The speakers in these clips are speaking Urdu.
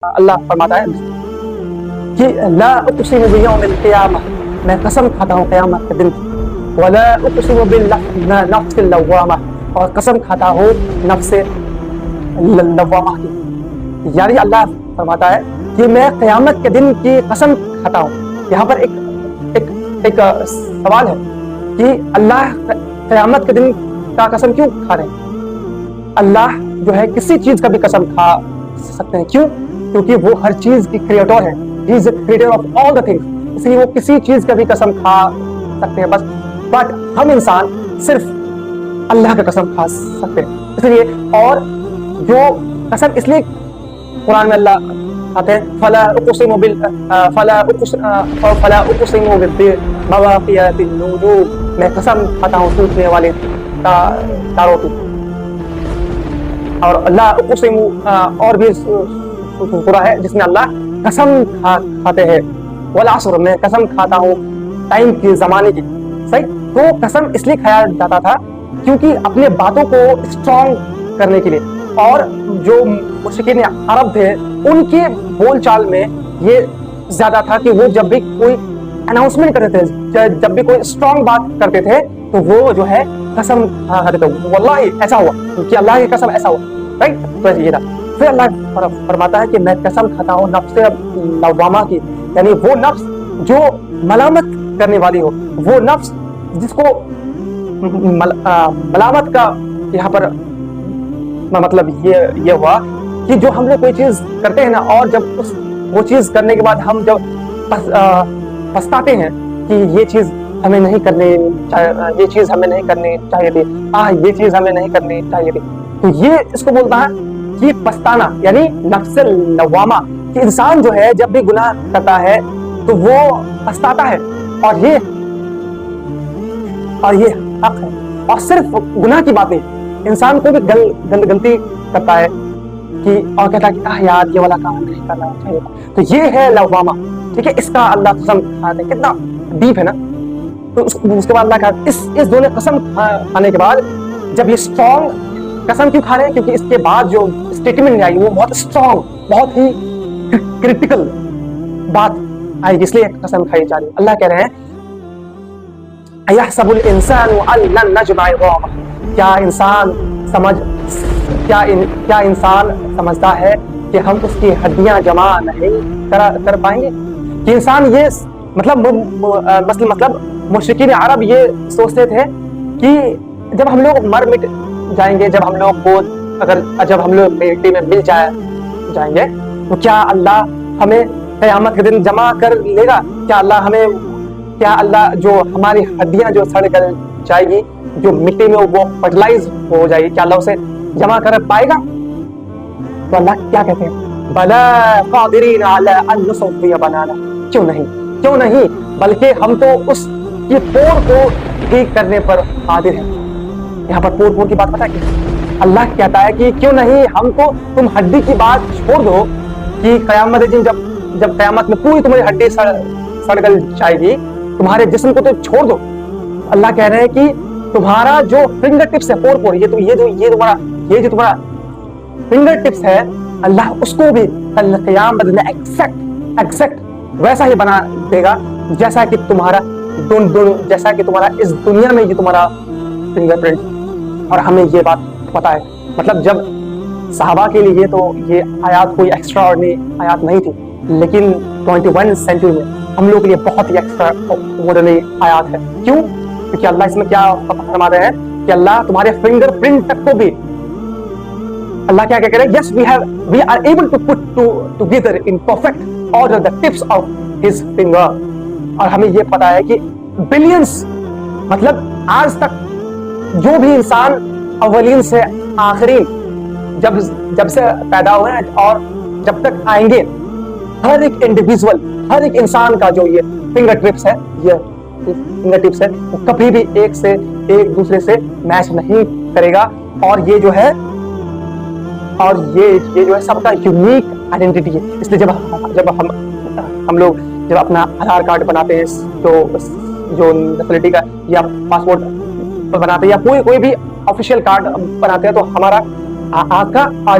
اللہ فرماتا ہے کہ لا اقسم بیوم القیامہ، میں قسم کھاتا ہوں قیامت کے دن کی، ولا اقسم بالنفس اللوامہ، اور قسم کھاتا ہوں نفس لوامہ کی. یعنی اللہ فرماتا ہے کہ میں قیامت کے دن کی قسم کھاتا ہوں. یہاں پر ایک سوال ہے کہ اللہ قیامت کے دن کا قسم کیوں کھا رہے ہیں؟ اللہ جو ہے کسی چیز کا بھی قسم کھا سکتے ہیں. کیوں؟ کیونکہ وہ ہر چیز کی کریٹر ہے. He is the creator of all the things. اس لیے وہ کسی چیز کا بھی قسم کھا سکتے ہیں بس. بٹ ہم انسان صرف اللہ کا قسم کھا سکتے ہیں. اس لیے اور جو قسم اس لیے قرآن میں اللہ کہتے ہیں فلا اقسم بمواقع النجوم، میں قسم کھاتا ہوں ٹوٹنے والے تاروں کی. اور اللہ اقسم اور بھی سورہ ہے جس میں اللہ قسم کھاتے ہیں والعصر، میں قسم کھاتا ہوں ٹائم کی، زمانے کی. صحیح. تو قسم اس لیے کھایا جاتا تھا کیونکہ اپنے باتوں کو اسٹرانگ کرنے کے لیے. اور جو مشرکین عرب تھے ان کے بول چال میں یہ زیادہ تھا کہ وہ جب بھی کوئی اناؤنسمنٹ کرتے تھے، جب بھی کوئی اسٹرانگ بات کرتے تھے تو وہ جو ہے قسم کھاتے تھے واللہ ایسا ہوا، کہ اللہ کی قسم ایسا ہوا. رائٹ. تو یہ تھا. پھر اللہ فرماتا ہے کہ میں قسم کھاتا ہوں نفس لوامہ کی، یعنی وہ نفس جو ملامت کرنے والی ہو، وہ نفس جس کو ملامت کا یہاں پر مطلب یہ ہوا کہ جو ہم لوگ کوئی چیز کرتے ہیں نا، اور جب وہ چیز کرنے کے بعد ہم جب پچھتاتے ہیں کہ یہ چیز ہمیں نہیں کرنی چاہیے، یہ چیز ہمیں نہیں کرنی چاہیے تھی، یہ چیز ہمیں نہیں کرنی چاہیے تھی. تو یہ اس کو بولتا ہے کہ پچھتانا، یعنی نفس لوامہ. کہ انسان جو ہے جب بھی گناہ کرتا ہے تو وہ پچھتاتا ہے، اور یہ حق ہے. اور صرف گناہ کی بات نہیں، انسان کو بھی غلطی کرتا ہے کہ اور کہتا ہے کہ یار یہ والا کام نہیں کرنا چاہیے. تو یہ ہے لوامہ. ٹھیک ہے. اس کا اللہ قسم کھاتے ہیں، کتنا ڈیپ ہے نا. تو اس کے بعد اللہ کہا اس دونوں قسم کھانے کے بعد جب یہ اسٹرانگ قسم کیوں کھا رہے ہیں؟ کیونکہ اس کے بعد جو اسٹیٹمنٹ آئی وہ بہت اسٹرانگ، بہت ہی کرٹیکل بات آئی، اس لیے قسم کھائی جا رہی ہے. اللہ کہہ رہے ہیں اَيَحْسَبُ الْإِنسَانُ أَن لَّن نَّجْمَعَ عِظَامَهُ، کیا انسان سمجھتا ہے کہ ہم اس کی ہڈیاں جمع نہیں کر پائیں گے؟ کہ انسان یہ مطلب مشرکین عرب یہ سوچتے تھے کہ جب ہم لوگ مر مٹ جائیں گے، جب ہم لوگ مٹی میں مل جائیں گے تو کیا اللہ ہمیں قیامت کے دن جمع کر لے گا؟ کیا اللہ جو ہماری ہڈیاں جو سڑ کر جائے گی، جو مٹی میں وہ فرٹیلائز ہو جائے گی، کیا اللہ اسے جمع کر پائے گا؟ تو اللہ کیا کہتے ہیں بلا قادرین علی ان نسوی بنانا، کیوں نہیں بلکہ ہم تو اس کی پور کو ٹھیک کرنے پر قادر ہیں. یہاں پر پور کی بات پتہ ہے کہ اللہ کہتا ہے کہ کیوں نہیں ہم کو، تم ہڈی کی بات چھوڑ دو کہ قیامت دن جب قیامت میں پوری تمہاری ہڈی سڑ گل جائے گی، تمہارے جسم کو تو چھوڑ دو. اللہ کہہ رہے ہیں کہ تمہارا جو فنگر ٹپس ہے، پور یہ جو تمہارا فنگر ٹپس ہے، اللہ اس کو بھی قیامت میں ایگزیکٹ ویسا ہی بنا دے گا جیسا کہ تمہارا اس دنیا میں یہ تمہارا فنگر پرنٹ. اور ہمیں یہ بات پتہ ہے، مطلب جب صحابہ کے لیے تو یہ آیات کوئی ایکسٹرا آرڈنری آیات نہیں تھی، لیکن 21 سینچری میں ہم لوگ کے لیے بہت ہی ایکسٹرا آرڈنری آیات ہے. کیوں؟ کیونکہ اللہ اس میں کیا فرما رہے ہیں کہ اللہ تمہارے فنگر پرنٹ تک کو بھی اللہ کیا کہہ رہے ہیں، yes we are able to put together in perfect order the tips of his finger. اور ہمیں یہ پتا ہے کہ بلینس، مطلب آج تک جو بھی انسان اولین سے آخرین جب سے پیدا ہوئے ہیں اور جب تک آئیں گے، ہر ایک انڈیویژول، ہر ایک انسان کا جو یہ فنگر ٹپس ہے وہ کبھی بھی ایک دوسرے سے میچ نہیں کرے گا. اور یہ جو ہے سب کا یونیک آئیڈینٹی ہے. اس لیے جب ہم لوگ جب اپنا آدھار کارڈ بناتے ہیں جو نیشنلٹی کا یا پاسپورٹ بناتے ہیں یا کوئی بھی آفیشیل کارڈ بناتے ہیں، تو ہمارا آنکھ کا اور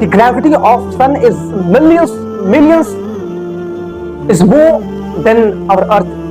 the gravity of sun is millions is more than our earth,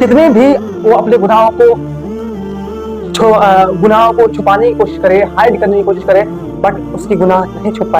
کتنے بھی وہ اپنے گناہوں کو چھپانے کی کوشش کرے، ہائڈ کرنے کی کوشش کرے، بٹ اس کی گناہ نہیں چھپ پائے